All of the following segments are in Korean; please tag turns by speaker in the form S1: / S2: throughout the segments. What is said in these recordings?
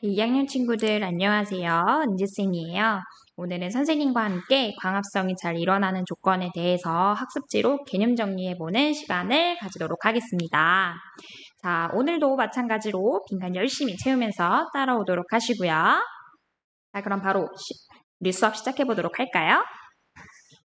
S1: 2학년 친구들 안녕하세요. 은지쌤이에요. 오늘은 선생님과 함께 광합성이 잘 일어나는 조건에 대해서 학습지로 개념 정리해보는 시간을 가지도록 하겠습니다. 자, 오늘도 마찬가지로 빈칸 열심히 채우면서 따라오도록 하시고요. 자, 그럼 바로 우리 수업 시작해보도록 할까요?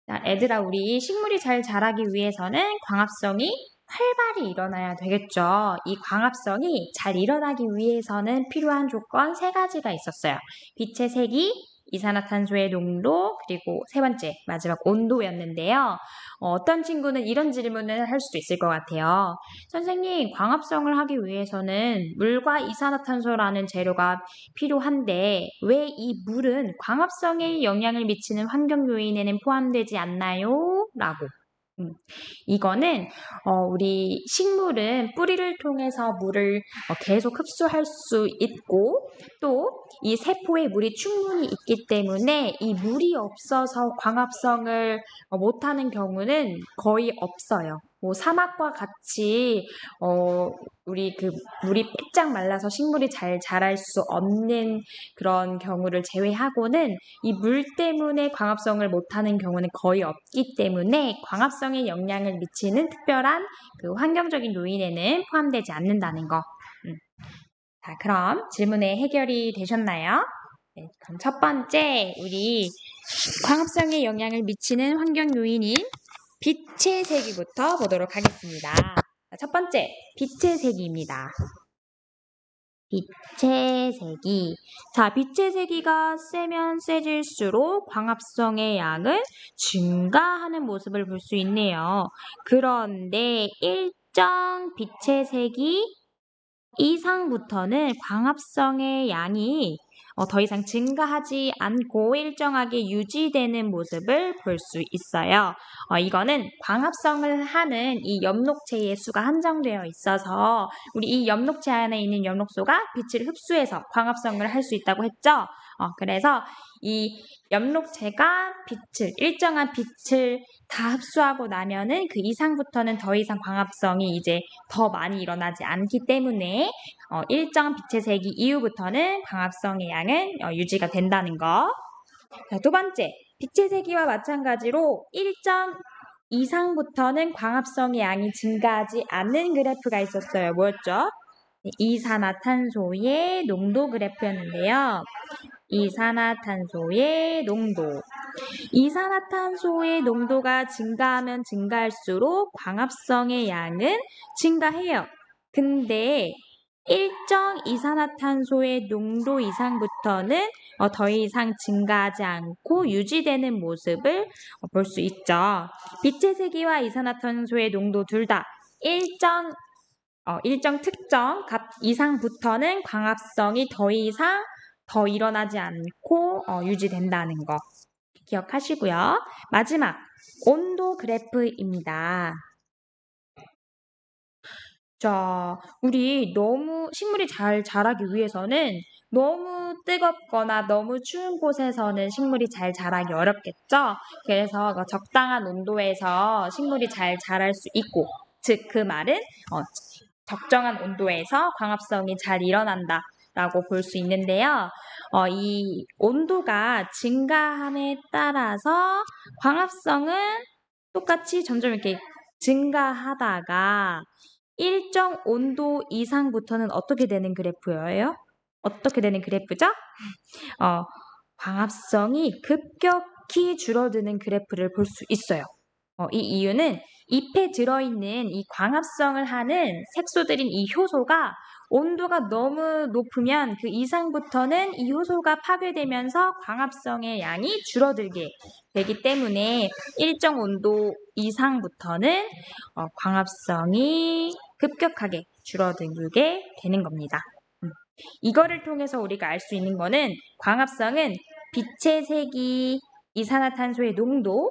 S1: 자, 애들아, 우리 식물이 잘 자라기 위해서는 광합성이 활발히 일어나야 되겠죠. 이 광합성이 잘 일어나기 위해서는 필요한 조건 3가지가 있었어요. 빛의 세기, 이산화탄소의 농도, 그리고 세 번째, 마지막 온도였는데요. 어떤 친구는 이런 질문을 할 수도 있을 것 같아요. 선생님, 광합성을 하기 위해서는 물과 이산화탄소라는 재료가 필요한데 왜 이 물은 광합성에 영향을 미치는 환경 요인에는 포함되지 않나요? 라고. 이거는 우리 식물은 뿌리를 통해서 물을 계속 흡수할 수 있고 또 이 세포에 물이 충분히 있기 때문에 이 물이 없어서 광합성을 못하는 경우는 거의 없어요. 뭐 사막과 같이 우리 그 물이 빼짝 말라서 식물이 잘 자랄 수 없는 그런 경우를 제외하고는 이 물 때문에 광합성을 못하는 경우는 거의 없기 때문에 광합성에 영향을 미치는 특별한 그 환경적인 요인에는 포함되지 않는다는 거. 자, 그럼 질문에 해결이 되셨나요? 네, 그럼 첫 번째, 우리 광합성에 영향을 미치는 환경 요인인 빛의 세기부터 보도록 하겠습니다. 자, 첫 번째, 빛의 세기입니다. 빛의 세기. 자, 빛의 세기가 세면 세질수록 광합성의 양은 증가하는 모습을 볼 수 있네요. 그런데 일정 빛의 세기 이상부터는 광합성의 양이 더 이상 증가하지 않고 일정하게 유지되는 모습을 볼 수 있어요. 이거는 광합성을 하는 이 엽록체의 수가 한정되어 있어서 우리 이 엽록체 안에 있는 엽록소가 빛을 흡수해서 광합성을 할 수 있다고 했죠. 그래서 이 엽록체가 일정한 빛을 다 흡수하고 나면은 그 이상부터는 더 이상 광합성이 이제 더 많이 일어나지 않기 때문에 일정 빛의 세기 이후부터는 광합성의 양은 유지가 된다는 거. 자, 두 번째, 빛의 세기와 마찬가지로 일정 이상부터는 광합성의 양이 증가하지 않는 그래프가 있었어요. 뭐였죠? 이산화탄소의 농도 그래프였는데요. 이산화탄소의 농도. 이산화탄소의 농도가 증가하면 증가할수록 광합성의 양은 증가해요. 근데 일정 이산화탄소의 농도 이상부터는 더 이상 증가하지 않고 유지되는 모습을 볼 수 있죠. 빛의 세기와 이산화탄소의 농도 둘 다 일정 특정 값 이상부터는 광합성이 더 이상 일어나지 않고 유지된다는 거 기억하시고요. 마지막 온도 그래프입니다. 자, 우리 식물이 잘 자라기 위해서는 너무 뜨겁거나 너무 추운 곳에서는 식물이 잘 자라기 어렵겠죠? 그래서 적당한 온도에서 식물이 잘 자랄 수 있고, 즉 그 말은 적정한 온도에서 광합성이 잘 일어난다 라고 볼 수 있는데요. 이 온도가 증가함에 따라서 광합성은 똑같이 점점 이렇게 증가하다가 일정 온도 이상부터는 어떻게 되는 그래프예요? 어떻게 되는 그래프죠? 광합성이 급격히 줄어드는 그래프를 볼 수 있어요. 이 이유는 잎에 들어있는 이 광합성을 하는 색소들인 이 효소가 온도가 너무 높으면 그 이상부터는 이 효소가 파괴되면서 광합성의 양이 줄어들게 되기 때문에 일정 온도 이상부터는 광합성이 급격하게 줄어들게 되는 겁니다. 이거를 통해서 우리가 알 수 있는 거는 광합성은 빛의 세기, 이산화탄소의 농도,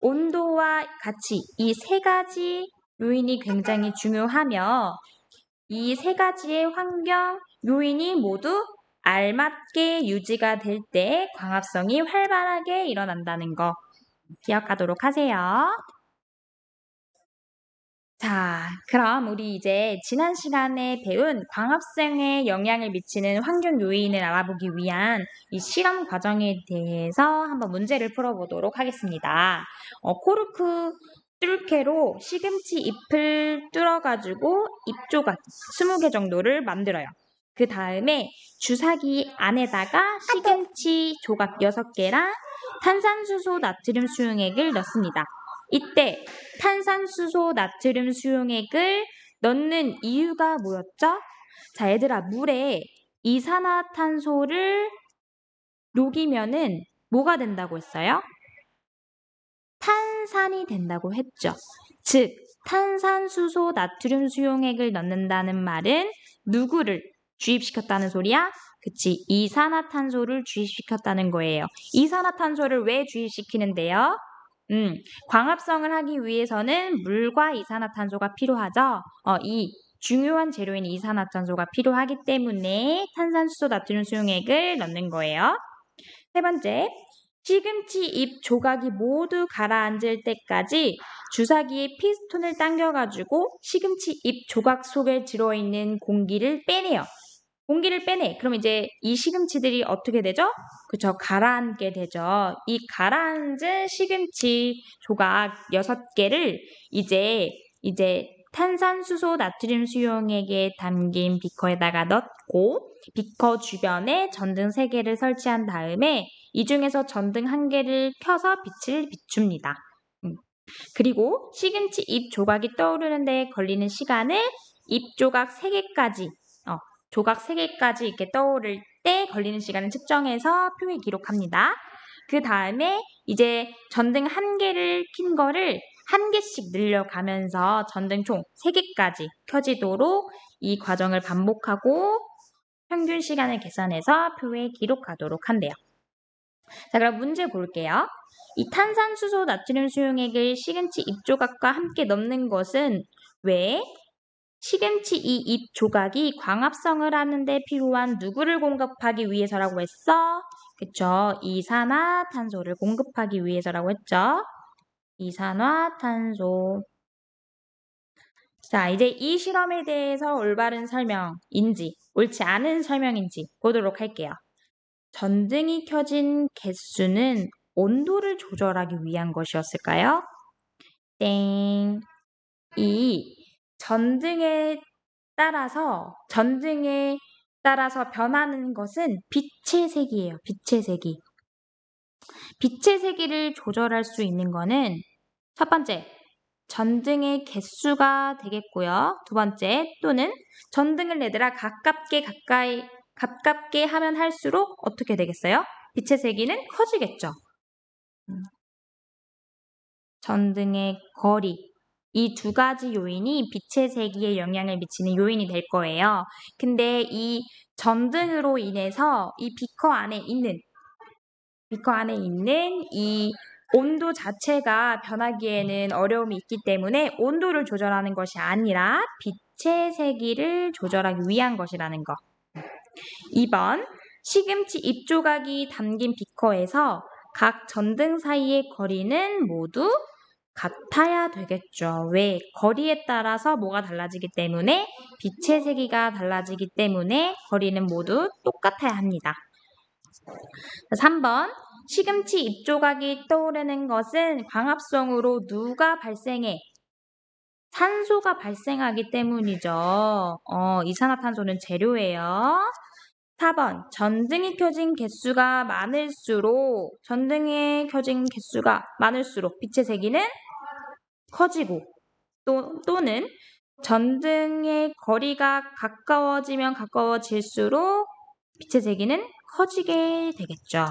S1: 온도와 같이 이 3가지 요인이 굉장히 중요하며 이 3가지의 환경 요인이 모두 알맞게 유지가 될 때 광합성이 활발하게 일어난다는 거 기억하도록 하세요. 자, 그럼 우리 이제 지난 시간에 배운 광합성에 영향을 미치는 환경 요인을 알아보기 위한 이 실험 과정에 대해서 한번 문제를 풀어보도록 하겠습니다. 코르크 뚫개로 시금치 잎을 뚫어가지고 잎 조각 20개 정도를 만들어요. 그 다음에 주사기 안에다가 시금치 조각 6개랑 탄산수소 나트륨 수용액을 넣습니다. 이때 탄산수소 나트륨 수용액을 넣는 이유가 뭐였죠? 자, 얘들아, 물에 이산화탄소를 녹이면은 뭐가 된다고 했어요? 탄산이 된다고 했죠. 즉, 탄산수소 나트륨 수용액을 넣는다는 말은 누구를 주입시켰다는 소리야? 그치, 이산화탄소를 주입시켰다는 거예요. 이산화탄소를 왜 주입시키는데요? 광합성을 하기 위해서는 물과 이산화탄소가 필요하죠. 이 중요한 재료인 이산화탄소가 필요하기 때문에 탄산수소 나트륨 수용액을 넣는 거예요. 세 번째, 시금치 잎 조각이 모두 가라앉을 때까지 주사기에 피스톤을 당겨가지고 시금치 잎 조각 속에 들어있는 공기를 빼내요. 공기를 빼내. 그럼 이제 이 시금치들이 어떻게 되죠? 그쵸, 가라앉게 되죠. 이 가라앉은 시금치 조각 6개를 이제 탄산수소 나트륨 수용액에 담긴 비커에다가 넣고 비커 주변에 전등 3개를 설치한 다음에 이 중에서 전등 1개를 켜서 빛을 비춥니다. 그리고 시금치 잎 조각이 떠오르는데 걸리는 시간을 잎 조각 3개까지 조각 3개까지 이렇게 떠오를 때 걸리는 시간을 측정해서 표에 기록합니다. 그 다음에 이제 전등 1개를 킨 거를 1개씩 늘려가면서 전등 총 3개까지 켜지도록 이 과정을 반복하고 평균 시간을 계산해서 표에 기록하도록 한대요. 자, 그럼 문제 볼게요. 이 탄산수소 나트륨 수용액을 시금치 잎 조각과 함께 넣는 것은 왜? 시금치 이 잎 조각이 광합성을 하는데 필요한 누구를 공급하기 위해서라고 했어? 그쵸? 이산화탄소를 공급하기 위해서라고 했죠? 이산화탄소. 자, 이제 이 실험에 대해서 올바른 설명인지 옳지 않은 설명인지 보도록 할게요. 전등이 켜진 개수는 온도를 조절하기 위한 것이었을까요? 땡. 이 전등에 따라서 변하는 것은 빛의 색이에요. 빛의 색이. 빛의 세기를 조절할 수 있는 거는 첫 번째, 전등의 개수가 되겠고요. 두 번째, 또는 전등을 얘들아 가깝게 하면 할수록 어떻게 되겠어요? 빛의 세기는 커지겠죠. 전등의 거리. 이 2가지 요인이 빛의 세기에 영향을 미치는 요인이 될 거예요. 근데 이 전등으로 인해서 이 비커 안에 있는 이 온도 자체가 변하기에는 어려움이 있기 때문에 온도를 조절하는 것이 아니라 빛의 세기를 조절하기 위한 것이라는 거. 2번, 시금치 잎 조각이 담긴 비커에서 각 전등 사이의 거리는 모두 같아야 되겠죠. 왜? 거리에 따라서 뭐가 달라지기 때문에 빛의 세기가 달라지기 때문에 거리는 모두 똑같아야 합니다. 3번, 시금치 잎 조각이 떠오르는 것은 광합성으로 누가 발생해? 산소가 발생하기 때문이죠. 이산화탄소는 재료예요. 4번, 전등이 켜진 개수가 많을수록 빛의 세기는 커지고 또는 전등의 거리가 가까워지면 가까워질수록 빛의 세기는 커지게 되겠죠.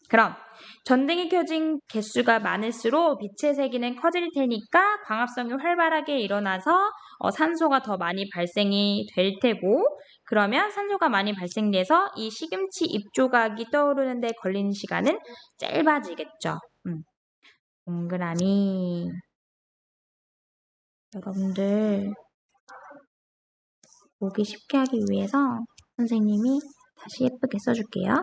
S1: 그럼 전등이 켜진 개수가 많을수록 빛의 세기는 커질 테니까 광합성이 활발하게 일어나서 산소가 더 많이 발생이 될 테고, 그러면 산소가 많이 발생돼서 이 시금치 잎 조각이 떠오르는데 걸리는 시간은 짧아지겠죠. 동그라미. 여러분들 보기 쉽게 하기 위해서 선생님이 다시 예쁘게 써줄게요.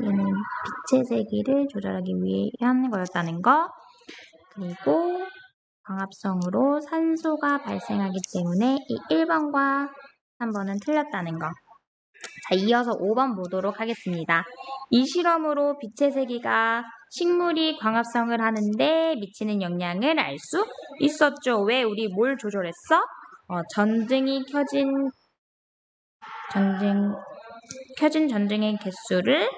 S1: 얘는 빛의 세기를 조절하기 위한 거였다는 거. 그리고 광합성으로 산소가 발생하기 때문에 이 1번과 3번은 틀렸다는 거. 자, 이어서 5번 보도록 하겠습니다. 이 실험으로 빛의 세기가 식물이 광합성을 하는데 미치는 영향을 알 수 있었죠. 왜 우리 뭘 조절했어? 전등이 켜진 전등의 개수를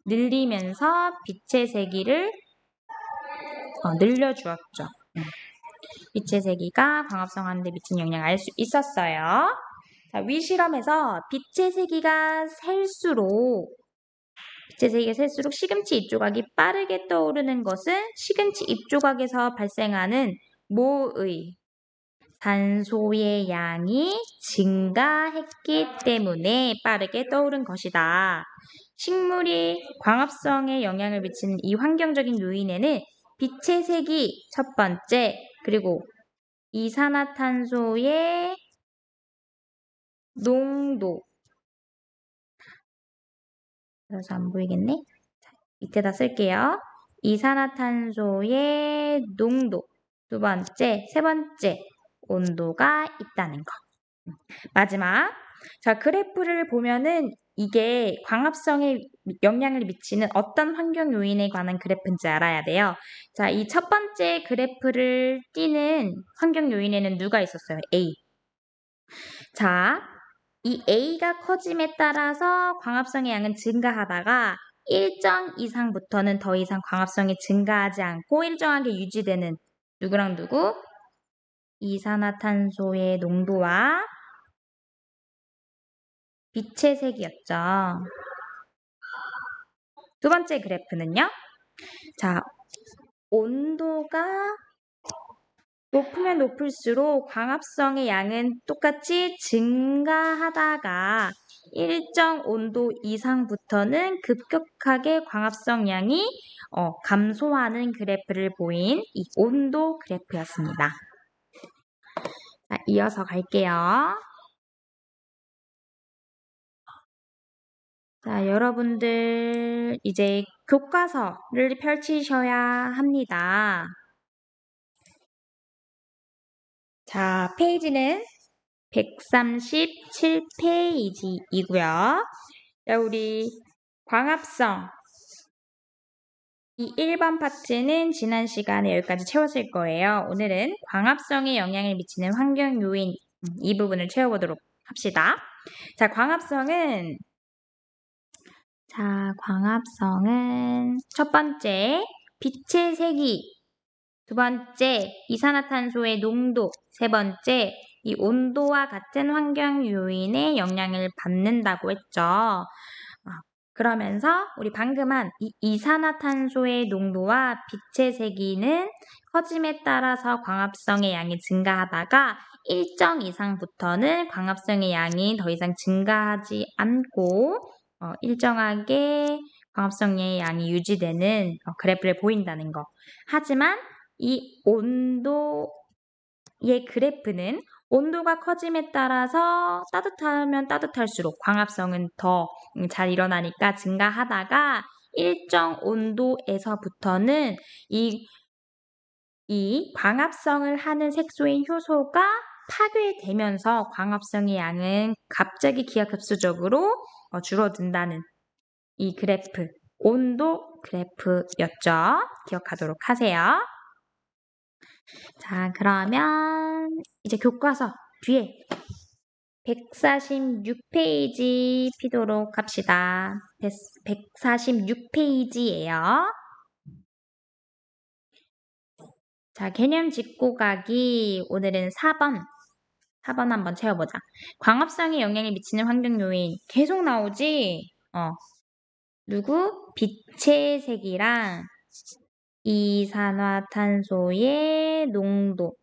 S1: 늘리면서 빛의 세기를 늘려주었죠. 빛의 세기가 광합성하는데 미치는 영향을 알 수 있었어요. 자, 위 실험에서 빛의 세기가 셀수록 시금치 잎조각이 빠르게 떠오르는 것은 시금치 잎조각에서 발생하는 뭐의 산소의 양이 증가했기 때문에 빠르게 떠오른 것이다. 식물이 광합성에 영향을 미치는 이 환경적인 요인에는 빛의 색이 첫 번째, 그리고 이산화탄소의 농도. 그래서 안 보이겠네? 자, 밑에다 쓸게요. 이산화탄소의 농도. 두 번째, 세 번째, 온도가 있다는 거. 마지막. 자, 그래프를 보면은 이게 광합성에 영향을 미치는 어떤 환경 요인에 관한 그래프인지 알아야 돼요. 자, 이 첫 번째 그래프를 띄는 환경 요인에는 누가 있었어요? A. 자, 이 A가 커짐에 따라서 광합성의 양은 증가하다가 일정 이상부터는 더 이상 광합성이 증가하지 않고 일정하게 유지되는 누구랑 누구? 이산화탄소의 농도와 빛의 색이었죠. 두 번째 그래프는요. 자, 온도가 높으면 높을수록 광합성의 양은 똑같이 증가하다가 일정 온도 이상부터는 급격하게 광합성 양이 감소하는 그래프를 보인 이 온도 그래프였습니다. 자, 이어서 갈게요. 자, 여러분들 이제 교과서를 펼치셔야 합니다. 자, 페이지는 137페이지이고요. 자, 우리 광합성 이 1번 파트는 지난 시간에 여기까지 채웠을 거예요. 오늘은 광합성에 영향을 미치는 환경 요인 이 부분을 채워보도록 합시다. 자, 광합성은 첫 번째 빛의 세기, 두 번째 이산화탄소의 농도, 세 번째 이 온도와 같은 환경 요인에 영향을 받는다고 했죠. 그러면서 우리 방금 한 이 이산화탄소의 농도와 빛의 세기는 커짐에 따라서 광합성의 양이 증가하다가 일정 이상부터는 광합성의 양이 더 이상 증가하지 않고 일정하게 광합성의 양이 유지되는 그래프를 보인다는 거. 하지만 이 온도의 그래프는 온도가 커짐에 따라서 따뜻하면 따뜻할수록 광합성은 더 잘 일어나니까 증가하다가 일정 온도에서부터는 이 광합성을 하는 색소인 효소가 파괴되면서 광합성의 양은 갑자기 기하급수적으로 줄어든다는 이 그래프, 온도 그래프였죠. 기억하도록 하세요. 자, 그러면 이제 교과서 뒤에 146페이지 피도록 합시다. 146페이지예요. 자, 개념 짚고 가기 오늘은 4번 한번 채워보자. 광합성에 영향을 미치는 환경 요인 계속 나오지? 누구? 빛의 색이랑 이산화탄소의 농도,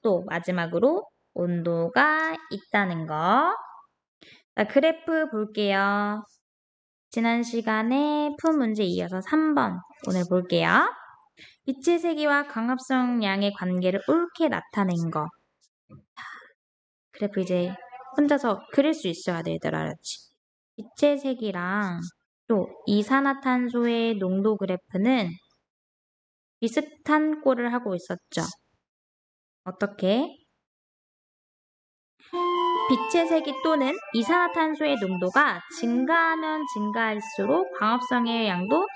S1: 또 마지막으로 온도가 있다는 거. 자, 그래프 볼게요. 지난 시간에 푼 문제 이어서 3번 오늘 볼게요. 빛의 세기와 광합성 양의 관계를 옳게 나타낸 거. 그래프 이제 혼자서 그릴 수 있어야 돼, 얘들아. 알았지? 빛의 색이랑 또 이산화탄소의 농도 그래프는 비슷한 꼴을 하고 있었죠. 어떻게? 빛의 세기 또는 이산화탄소의 농도가 증가하면 증가할수록 광합성의 양도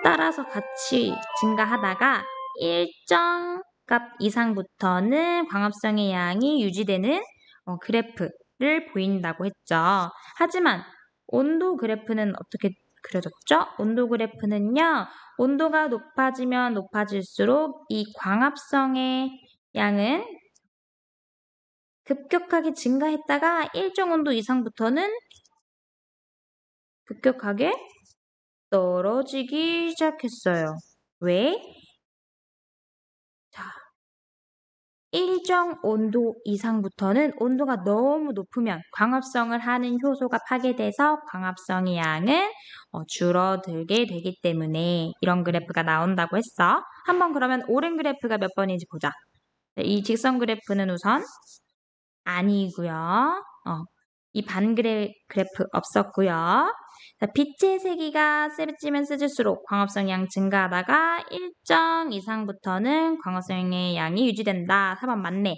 S1: 따라서 같이 증가하다가 일정 값 이상부터는 광합성의 양이 유지되는 그래프를 보인다고 했죠. 하지만 온도 그래프는 어떻게 그려졌죠? 온도 그래프는요, 온도가 높아지면 높아질수록 이 광합성의 양은 급격하게 증가했다가 일정 온도 이상부터는 급격하게 떨어지기 시작했어요. 왜? 자, 일정 온도 이상부터는 온도가 너무 높으면 광합성을 하는 효소가 파괴돼서 광합성의 양은 줄어들게 되기 때문에 이런 그래프가 나온다고 했어. 한번 그러면 옳은 그래프가 몇 번인지 보자. 이 직선 그래프는 우선 아니고요. 이 그래프 없었고요. 자, 빛의 세기가 세지면 세질수록 광합성 양 증가하다가 일정 이상부터는 광합성의 양이 유지된다. 4번 맞네.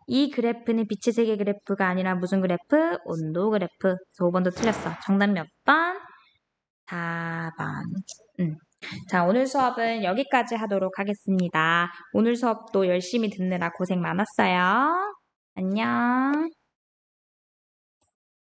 S1: 이 그래프는 빛의 세기 그래프가 아니라 무슨 그래프? 온도 그래프. 그래서 5번도 틀렸어. 정답 몇 번? 4번. 자, 오늘 수업은 여기까지 하도록 하겠습니다. 오늘 수업도 열심히 듣느라 고생 많았어요. 안녕.